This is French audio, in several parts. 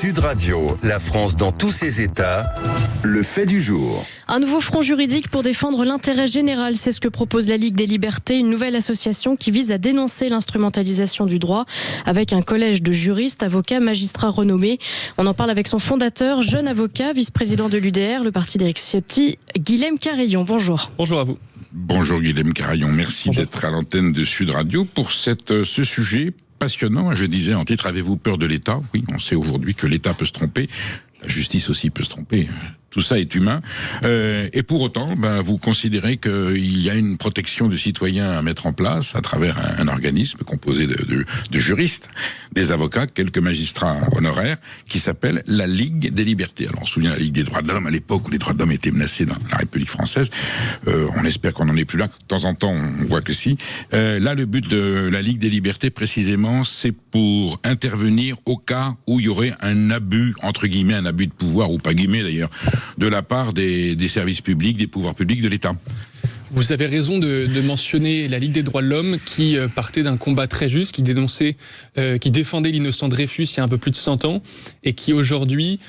Sud Radio, la France dans tous ses états, le fait du jour. Un nouveau front juridique pour défendre l'intérêt général, c'est ce que propose la Ligue des Libertés, une nouvelle association qui vise à dénoncer l'instrumentalisation du droit avec un collège de juristes, avocats, magistrats renommés. On en parle avec son fondateur, jeune avocat, vice-président de l'UDR, le parti d'Éric Ciotti, Guilhem Carayon. Bonjour. Bonjour à vous. Bonjour Guilhem Carayon, merci d'être à l'antenne de Sud Radio pour ce sujet passionnant. Je disais en titre, avez-vous peur de l'État? Oui, on sait aujourd'hui que l'État peut se tromper, la justice aussi peut se tromper. Tout ça est humain. Et pour autant, vous considérez qu'il y a une protection du citoyen à mettre en place à travers un organisme composé de juristes, des avocats, quelques magistrats honoraires, qui s'appelle la Ligue des Libertés. Alors on se souvient de la Ligue des droits de l'homme à l'époque où les droits de l'homme étaient menacés dans la République française. On espère qu'on n'en est plus là. De temps en temps, on voit que si. Là, le but de la Ligue des Libertés, précisément, c'est pour intervenir au cas où il y aurait un abus, entre guillemets, un abus de pouvoir, ou pas guillemets d'ailleurs, de la part des services publics, des pouvoirs publics de l'État. Vous avez raison de mentionner la Ligue des droits de l'homme qui partait d'un combat très juste, qui défendait l'innocent Dreyfus il y a un peu plus de 100 ans et qui aujourd'hui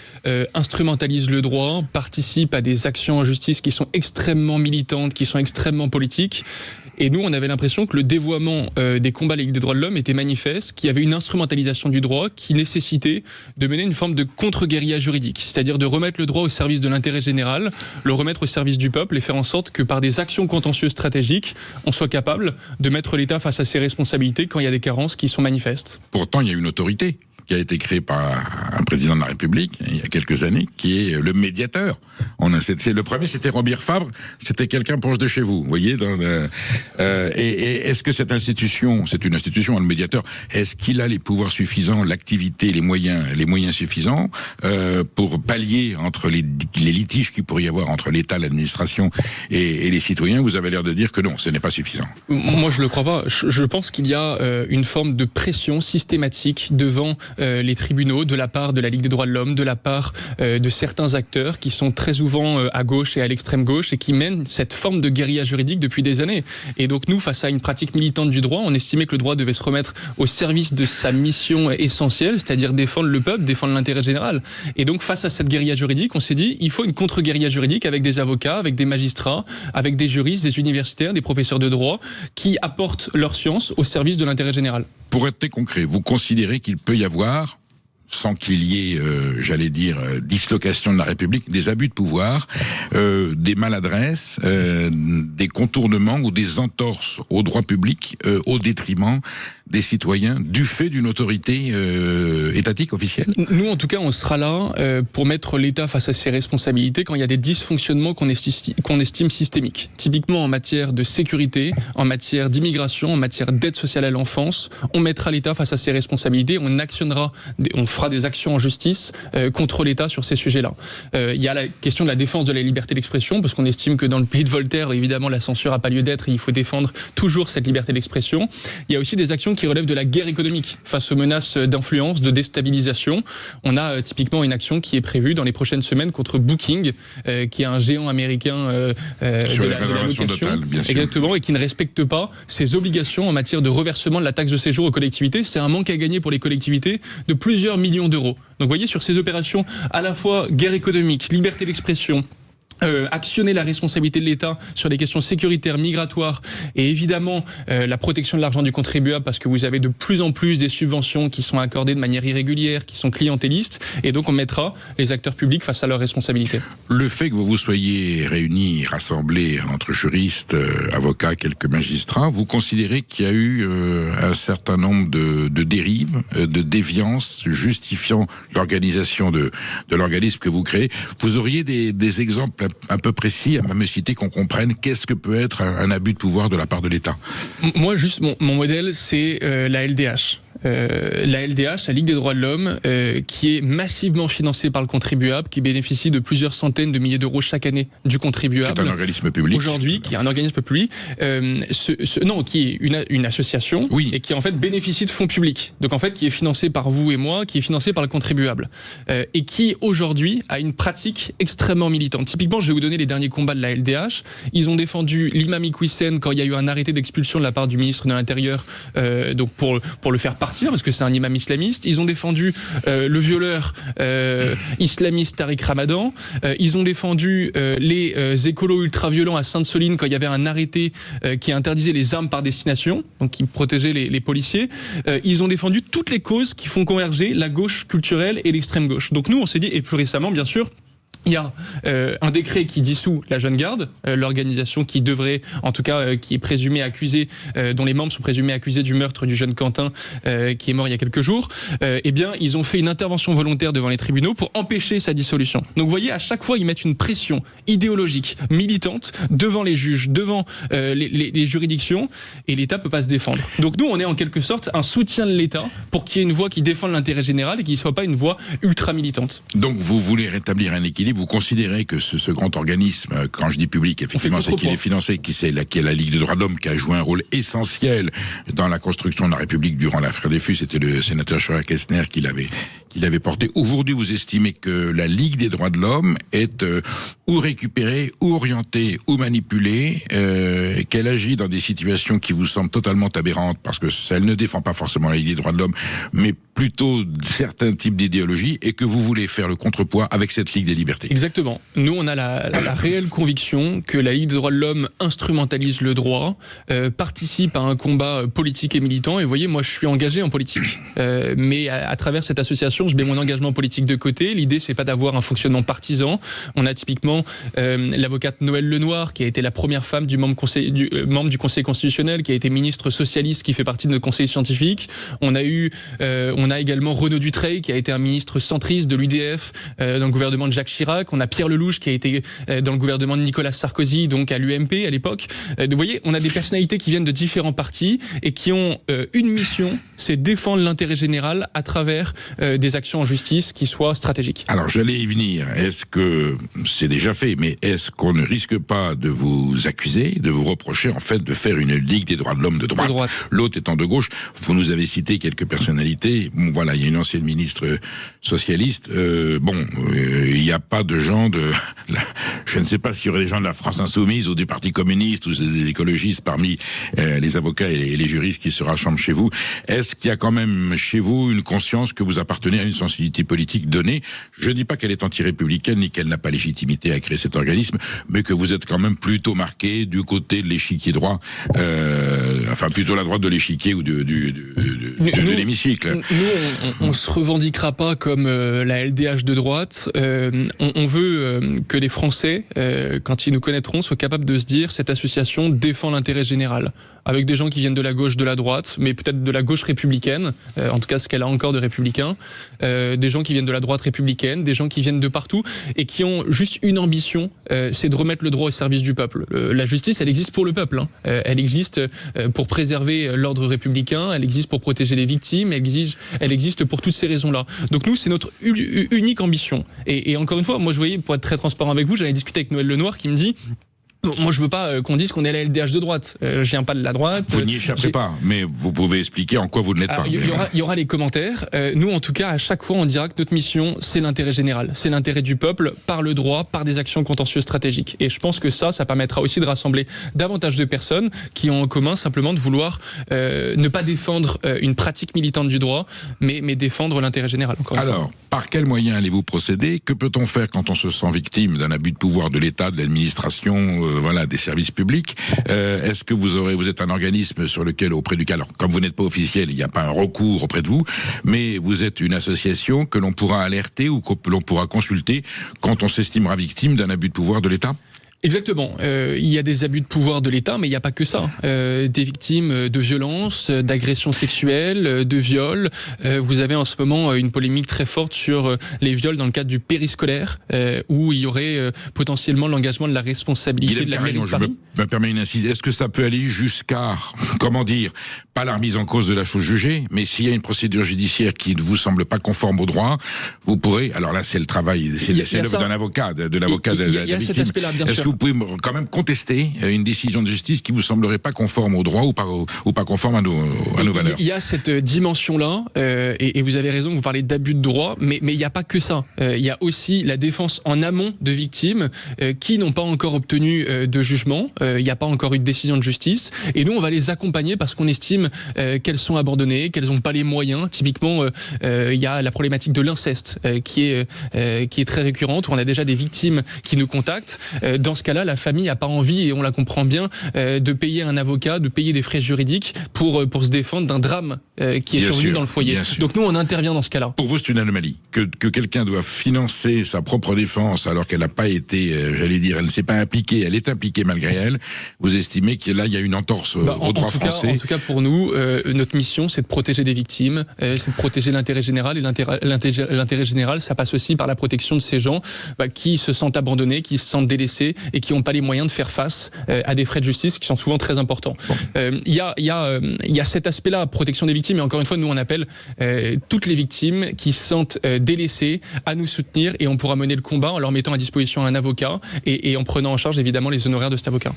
instrumentalise le droit, participe à des actions en justice qui sont extrêmement militantes, qui sont extrêmement politiques. Et nous, on avait l'impression que le dévoiement des combats de la Ligue des droits de l'homme était manifeste, qu'il y avait une instrumentalisation du droit qui nécessitait de mener une forme de contre-guérilla juridique, c'est-à-dire de remettre le droit au service de l'intérêt général, le remettre au service du peuple et faire en sorte que par des actions contentieuses stratégiques, on soit capable de mettre l'État face à ses responsabilités quand il y a des carences qui sont manifestes. Pourtant, il y a une autorité qui a été créée par un président de la République il y a quelques années, qui est le médiateur. Le premier, c'était Robert Fabre, c'était quelqu'un proche de chez vous, vous voyez. Et est-ce que cette institution, c'est une institution, le médiateur, est-ce qu'il a les pouvoirs suffisants, l'activité, les moyens suffisants pour pallier entre les litiges qu'il pourrait y avoir entre l'État, l'administration et les citoyens? Vous avez l'air de dire que non, ce n'est pas suffisant. Moi, je le crois pas. Je pense qu'il y a une forme de pression systématique devant les tribunaux de la part de la Ligue des droits de l'homme, de la part de certains acteurs qui sont très souvent à gauche et à l'extrême gauche et qui mènent cette forme de guérilla juridique depuis des années. Et donc nous, face à une pratique militante du droit, on estimait que le droit devait se remettre au service de sa mission essentielle, c'est-à-dire défendre le peuple, défendre l'intérêt général. Et donc face à cette guérilla juridique, on s'est dit, il faut une contre-guérilla juridique avec des avocats, avec des magistrats, avec des juristes, des universitaires, des professeurs de droit qui apportent leur science au service de l'intérêt général. Pour être très concret, vous considérez qu'il peut y avoir, sans qu'il y ait, dislocation de la République, des abus de pouvoir, des maladresses, des contournements ou des entorses au droit public au détriment des citoyens du fait d'une autorité étatique officielle? Nous, en tout cas, on sera là pour mettre l'État face à ses responsabilités quand il y a des dysfonctionnements qu'on estime systémiques. Typiquement en matière de sécurité, en matière d'immigration, en matière d'aide sociale à l'enfance, on mettra l'État face à ses responsabilités, on fera des actions en justice contre l'État sur ces sujets-là. Il y a la question de la défense de la liberté d'expression, parce qu'on estime que dans le pays de Voltaire, évidemment, la censure n'a pas lieu d'être et il faut défendre toujours cette liberté d'expression. Il y a aussi des actions qui relèvent de la guerre économique face aux menaces d'influence, de déstabilisation. On a typiquement une action qui est prévue dans les prochaines semaines contre Booking, qui est un géant américain sur de les la location, totales, bien sûr. Exactement, et qui ne respecte pas ses obligations en matière de reversement de la taxe de séjour aux collectivités. C'est un manque à gagner pour les collectivités de plusieurs millions d'euros. Donc vous voyez, sur ces opérations, à la fois guerre économique, liberté d'expression, actionner la responsabilité de l'État sur les questions sécuritaires, migratoires et évidemment la protection de l'argent du contribuable, parce que vous avez de plus en plus des subventions qui sont accordées de manière irrégulière, qui sont clientélistes, et donc on mettra les acteurs publics face à leurs responsabilités. Le fait que vous vous soyez réunis, rassemblés entre juristes, avocats, quelques magistrats, vous considérez qu'il y a eu un certain nombre de dérives, de déviances justifiant l'organisation de l'organisme que vous créez? Vous auriez des exemples un peu précis à me citer, qu'on comprenne qu'est-ce que peut être un abus de pouvoir de la part de l'État? Moi, juste, mon modèle, c'est la LDH. La LDH, la Ligue des droits de l'homme, qui est massivement financée par le contribuable, qui bénéficie de plusieurs centaines de milliers d'euros chaque année du contribuable. C'est un organisme public. Aujourd'hui, qui est un organisme public, qui est une association, oui, et qui en fait bénéficie de fonds publics. Donc en fait, qui est financé par vous et moi, qui est financé par le contribuable, et qui aujourd'hui a une pratique extrêmement militante. Typiquement, je vais vous donner les derniers combats de la LDH. Ils ont défendu l'imam Iqwisen quand il y a eu un arrêté d'expulsion de la part du ministre de l'Intérieur, donc pour le faire partir partir parce que c'est un imam islamiste. Ils ont défendu le violeur islamiste Tariq Ramadan. Ils ont défendu les écolos ultra-violents à Sainte-Soline quand il y avait un arrêté qui interdisait les armes par destination, donc qui protégeait les policiers. Ils ont défendu toutes les causes qui font converger la gauche culturelle et l'extrême gauche. Donc nous, on s'est dit, et plus récemment, bien sûr, il y a un décret qui dissout la Jeune Garde, l'organisation qui devrait, en tout cas, qui est présumée accusée, dont les membres sont présumés accusés du meurtre du jeune Quentin, qui est mort il y a quelques jours. Eh bien, ils ont fait une intervention volontaire devant les tribunaux pour empêcher sa dissolution. Donc, vous voyez, à chaque fois, ils mettent une pression idéologique, militante, devant les juges, devant les juridictions, et l'État peut pas se défendre. Donc, nous, on est en quelque sorte un soutien de l'État pour qu'il y ait une voix qui défende l'intérêt général et qu'il ne soit pas une voix ultra militante. Donc, vous voulez rétablir un équilibre. Vous considérez que ce grand organisme, quand je dis public, effectivement, c'est qu'il est financé, qui est la Ligue des droits de l'homme, qui a joué un rôle essentiel dans la construction de la République durant l'affaire des Fus. C'était le sénateur Scheuer-Kestner qui l'avait porté. Aujourd'hui, vous estimez que la Ligue des droits de l'homme est ou récupérée, ou orientée, ou manipulée, qu'elle agit dans des situations qui vous semblent totalement aberrantes, parce que elle ne défend pas forcément la Ligue des droits de l'homme, mais plutôt certains types d'idéologies, et que vous voulez faire le contrepoids avec cette Ligue des libertés. Exactement. Nous, on a la réelle conviction que la Ligue des droits de l'homme instrumentalise le droit, participe à un combat politique et militant. Et vous voyez, moi, je suis engagé en politique. Mais à travers cette association, je mets mon engagement politique de côté. L'idée, c'est pas d'avoir un fonctionnement partisan. On a typiquement l'avocate Noëlle Lenoir, qui a été la première femme membre du Conseil constitutionnel, qui a été ministre socialiste, qui fait partie de notre conseil scientifique. On a également Renaud Dutreil, qui a été un ministre centriste de l'UDF dans le gouvernement de Jacques Chirac. On a Pierre Lelouch, qui a été dans le gouvernement de Nicolas Sarkozy, donc à l'UMP à l'époque. Vous voyez, on a des personnalités qui viennent de différents partis et qui ont une mission, c'est défendre l'intérêt général à travers des actions en justice qui soient stratégiques. Alors, j'allais y venir. Est-ce que c'est déjà fait, mais est-ce qu'on ne risque pas de vous accuser, de vous reprocher en fait de faire une Ligue des droits de l'homme de droite, l'autre étant de gauche? Vous nous avez cité quelques personnalités. Bon, voilà, il y a une ancienne ministre socialiste. Il n'y a pas de gens je ne sais pas s'il y aurait des gens de la France Insoumise ou du Parti communiste ou des écologistes parmi les avocats et les juristes qui se rassemblent chez vous. Est-ce qu'il y a quand même chez vous une conscience que vous appartenez à une sensibilité politique donnée? Je ne dis pas qu'elle est anti-républicaine ni qu'elle n'a pas légitimité à créer cet organisme, mais que vous êtes quand même plutôt marqué du côté de l'échiquier droit, plutôt la droite de l'échiquier ou de l'hémicycle. Nous, on se revendiquera pas comme la LDH de droite. On veut que les Français, quand ils nous connaîtront, soient capables de se dire cette association défend l'intérêt général. Avec des gens qui viennent de la gauche, de la droite, mais peut-être de la gauche républicaine, en tout cas ce qu'elle a encore de républicain, des gens qui viennent de la droite républicaine, des gens qui viennent de partout et qui ont juste une ambition, c'est de remettre le droit au service du peuple. La justice, elle existe pour le peuple, elle existe pour préserver l'ordre républicain, elle existe pour protéger les victimes, elle existe pour toutes ces raisons-là. Donc nous, c'est notre unique ambition. Et encore une fois, moi je voyais, pour être très transparent avec vous, j'avais discuté avec Noëlle Lenoir qui me dit: moi, je veux pas qu'on dise qu'on est la LDH de droite. Je viens pas de la droite. Vous n'y échappez pas, mais vous pouvez expliquer en quoi vous ne l'êtes pas. Il y aura les commentaires. Nous, en tout cas, à chaque fois, on dira que notre mission, c'est l'intérêt général. C'est l'intérêt du peuple, par le droit, par des actions contentieuses stratégiques. Et je pense que ça permettra aussi de rassembler davantage de personnes qui ont en commun simplement de vouloir ne pas défendre une pratique militante du droit, mais défendre l'intérêt général. Alors, par quels moyens allez-vous procéder? Que peut-on faire quand on se sent victime d'un abus de pouvoir de l'État, de l'administration, des services publics? Est-ce que vous êtes un organisme auprès duquel, alors, comme vous n'êtes pas officiel, il n'y a pas un recours auprès de vous, mais vous êtes une association que l'on pourra alerter ou que l'on pourra consulter quand on s'estimera victime d'un abus de pouvoir de l'État? Exactement. Il y a des abus de pouvoir de l'État, mais il n'y a pas que ça. Des victimes de violences, d'agressions sexuelles, de viols. Vous avez en ce moment une polémique très forte sur les viols dans le cadre du périscolaire, où il y aurait potentiellement l'engagement de la responsabilité de la mairie de Paris. Je me permets une incise. Est-ce que ça peut aller jusqu'à, pas la remise en cause de la chose jugée, mais s'il y a une procédure judiciaire qui ne vous semble pas conforme au droit, vous pourrez, alors là c'est le travail, c'est l'œuvre d'un avocat, de l'avocat de la victime. Cet aspect-là, bien sûr. vous pouvez quand même contester une décision de justice qui vous semblerait pas conforme au droit ou pas conforme à nos valeurs. Il y a cette dimension-là, et vous avez raison, vous parlez d'abus de droit, mais il n'y a pas que ça. Il y a aussi la défense en amont de victimes qui n'ont pas encore obtenu de jugement. Il n'y a pas encore eu de décision de justice. Et nous, on va les accompagner parce qu'on estime qu'elles sont abandonnées, qu'elles n'ont pas les moyens. Typiquement, il y a la problématique de l'inceste qui est très récurrente, où on a déjà des victimes qui nous contactent. Dans ce cas-là, la famille n'a pas envie, et on la comprend bien, de payer un avocat, de payer des frais juridiques pour se défendre d'un drame qui est survenu dans le foyer. Donc nous, on intervient dans ce cas-là. Pour vous, c'est une anomalie que quelqu'un doit financer sa propre défense alors qu'elle n'a pas été, elle ne s'est pas impliquée, elle est impliquée malgré elle. Vous estimez qu'il y a une entorse au droit français? En tout cas, pour nous, notre mission, c'est de protéger des victimes, c'est de protéger l'intérêt général, et l'intérêt général, ça passe aussi par la protection de ces gens qui se sentent abandonnés, qui se sentent délaissés et qui n'ont pas les moyens de faire face à des frais de justice qui sont souvent très importants. Il y a cet aspect-là, protection des victimes, et encore une fois, nous on appelle toutes les victimes qui se sentent délaissées à nous soutenir, et on pourra mener le combat en leur mettant à disposition un avocat et en prenant en charge évidemment les honoraires de cet avocat.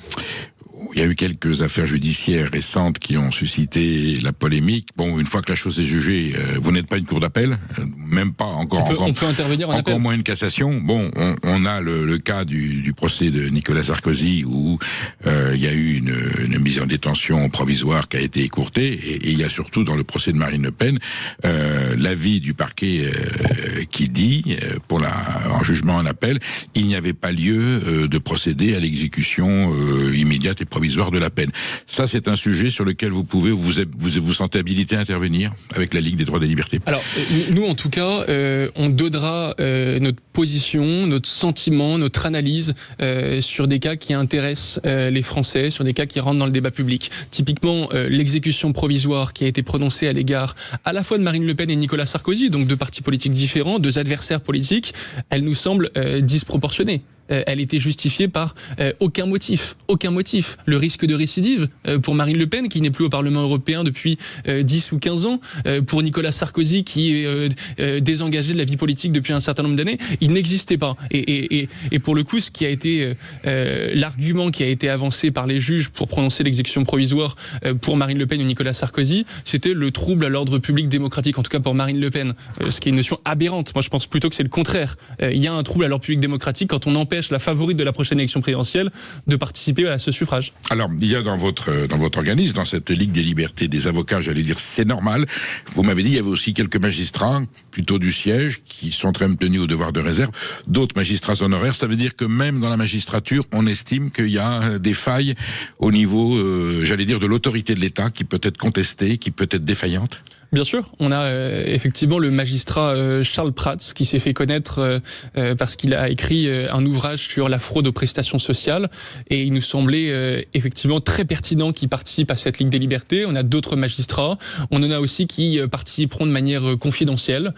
Il y a eu quelques affaires judiciaires récentes qui ont suscité la polémique. Bon, une fois que la chose est jugée, vous n'êtes pas une cour d'appel, même pas on peut intervenir en appel. Encore moins une cassation. Bon, on a le cas du procès de Nicolas Sarkozy où il y a eu une mise en détention provisoire qui a été écourtée, et il y a surtout dans le procès de Marine Le Pen l'avis du parquet qui dit, en jugement en appel, il n'y avait pas lieu de procéder à l'exécution immédiate et provisoire de la peine. Ça, c'est un sujet sur lequel vous sentez habilité à intervenir avec la Ligue des droits et des libertés. Alors, nous, en tout cas, on donnera notre position, notre sentiment, notre analyse sur des cas qui intéressent les Français, sur des cas qui rentrent dans le débat public. Typiquement, l'exécution provisoire qui a été prononcée à l'égard à la fois de Marine Le Pen et Nicolas Sarkozy, donc deux partis politiques différents, deux adversaires politiques, elle nous semble disproportionnée. Elle était justifiée par aucun motif. Le risque de récidive pour Marine Le Pen, qui n'est plus au Parlement européen depuis 10 ou 15 ans, pour Nicolas Sarkozy, qui est désengagé de la vie politique depuis un certain nombre d'années, il n'existait pas. Et pour le coup, ce qui a été l'argument qui a été avancé par les juges pour prononcer l'exécution provisoire pour Marine Le Pen et Nicolas Sarkozy, c'était le trouble à l'ordre public démocratique, en tout cas pour Marine LePen, ce qui est une notion aberrante. Moi, je pense plutôt que c'est le contraire. Il y a un trouble à l'ordre public démocratique quand on empêche la favorite de la prochaine élection présidentielle de participer à ce suffrage. Alors, il y a dans votre organisme, dans cette Ligue des libertés des avocats, j'allais dire, c'est normal. Vous m'avez dit, il y avait aussi quelques magistrats, plutôt du siège, qui sont très tenus au devoir de réserve, d'autres magistrats honoraires. Ça veut dire que même dans la magistrature, on estime qu'il y a des failles au niveau, j'allais dire, de l'autorité de l'État, qui peut être contestée, qui peut être défaillante. Bien sûr, on a effectivement le magistrat Charles Prats qui s'est fait connaître parce qu'il a écrit un ouvrage sur la fraude aux prestations sociales, et il nous semblait effectivement très pertinent qu'il participe à cette Ligue des libertés. On a d'autres magistrats, on en a aussi qui participeront de manière confidentielle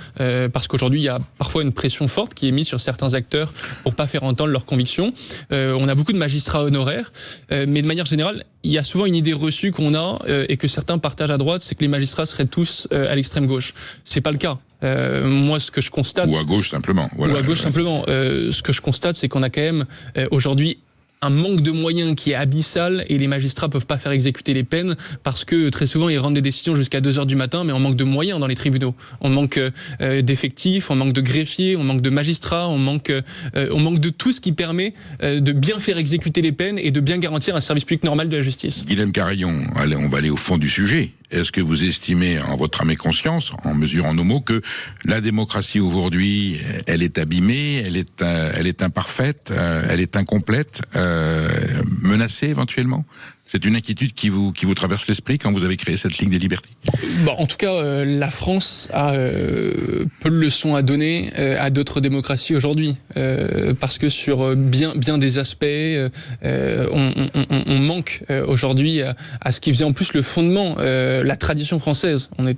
parce qu'aujourd'hui il y a parfois une pression forte qui est mise sur certains acteurs pour pas faire entendre leurs convictions. On a beaucoup de magistrats honoraires, mais de manière générale, il y a souvent une idée reçue qu'on a et que certains partagent à droite, c'est que les magistrats seraient tous à l'extrême gauche. C'est pas le cas. Moi, ce que je constate... Ou à gauche simplement. Voilà. Ou à gauche simplement. Ce que je constate, c'est qu'on a quand même aujourd'hui un manque de moyens qui est abyssal, et les magistrats peuvent pas faire exécuter les peines parce que très souvent ils rendent des décisions jusqu'à 2h du matin, mais on manque de moyens dans les tribunaux. On manque d'effectifs, on manque de greffiers, on manque de magistrats, on manque de tout ce qui permet de bien faire exécuter les peines et de bien garantir un service public normal de la justice. Guilhem Carayon, on va aller au fond du sujet. Est-ce que vous estimez, en votre âme et conscience, en mesurant nos mots, que la démocratie aujourd'hui, elle est abîmée, elle est imparfaite, elle est incomplète, menacée éventuellement ? C'est une inquiétude qui vous traverse l'esprit quand vous avez créé cette Ligue des libertés? En tout cas, la France a peu de leçons à donner à d'autres démocraties aujourd'hui, parce que sur bien des aspects, on manque aujourd'hui à ce qui faisait en plus le fondement, la tradition française. On a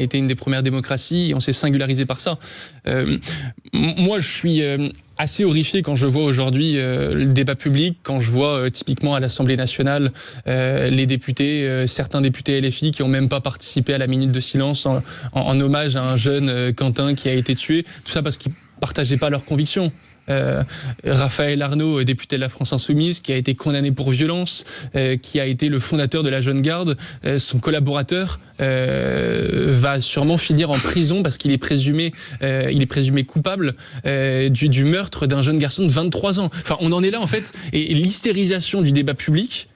été une des premières démocraties et on s'est singularisé par ça. Moi, je suis assez horrifié quand je vois aujourd'hui le débat public, quand je vois typiquement à l'Assemblée nationale les députés, certains députés LFI qui n'ont même pas participé à la minute de silence en hommage à un jeune Quentin qui a été tué, tout ça parce qu'ils ne partageaient pas leurs convictions. Raphaël Arnaud, député de la France Insoumise, qui a été condamné pour violence, qui a été le fondateur de la Jeune Garde, son collaborateur va sûrement finir en prison parce qu'il est présumé coupable du meurtre d'un jeune garçon de 23 ans. Enfin, on en est là en fait, et l'hystérisation du débat public.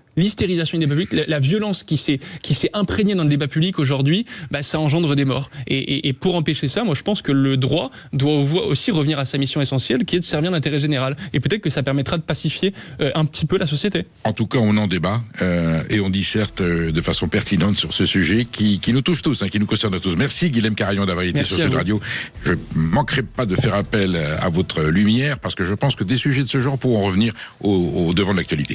La violence qui s'est imprégnée dans le débat public aujourd'hui, ça engendre des morts. Et pour empêcher ça, moi je pense que le droit doit aussi revenir à sa mission essentielle, qui est de servir l'intérêt général. Et peut-être que ça permettra de pacifier un petit peu la société. En tout cas, on en débat et on disserte de façon pertinente sur ce sujet qui nous touche tous, qui nous concerne tous. Merci Guilhem Carayon d'avoir été sur Sud Radio. Je ne manquerai pas de faire appel à votre lumière parce que je pense que des sujets de ce genre pourront revenir au devant de l'actualité.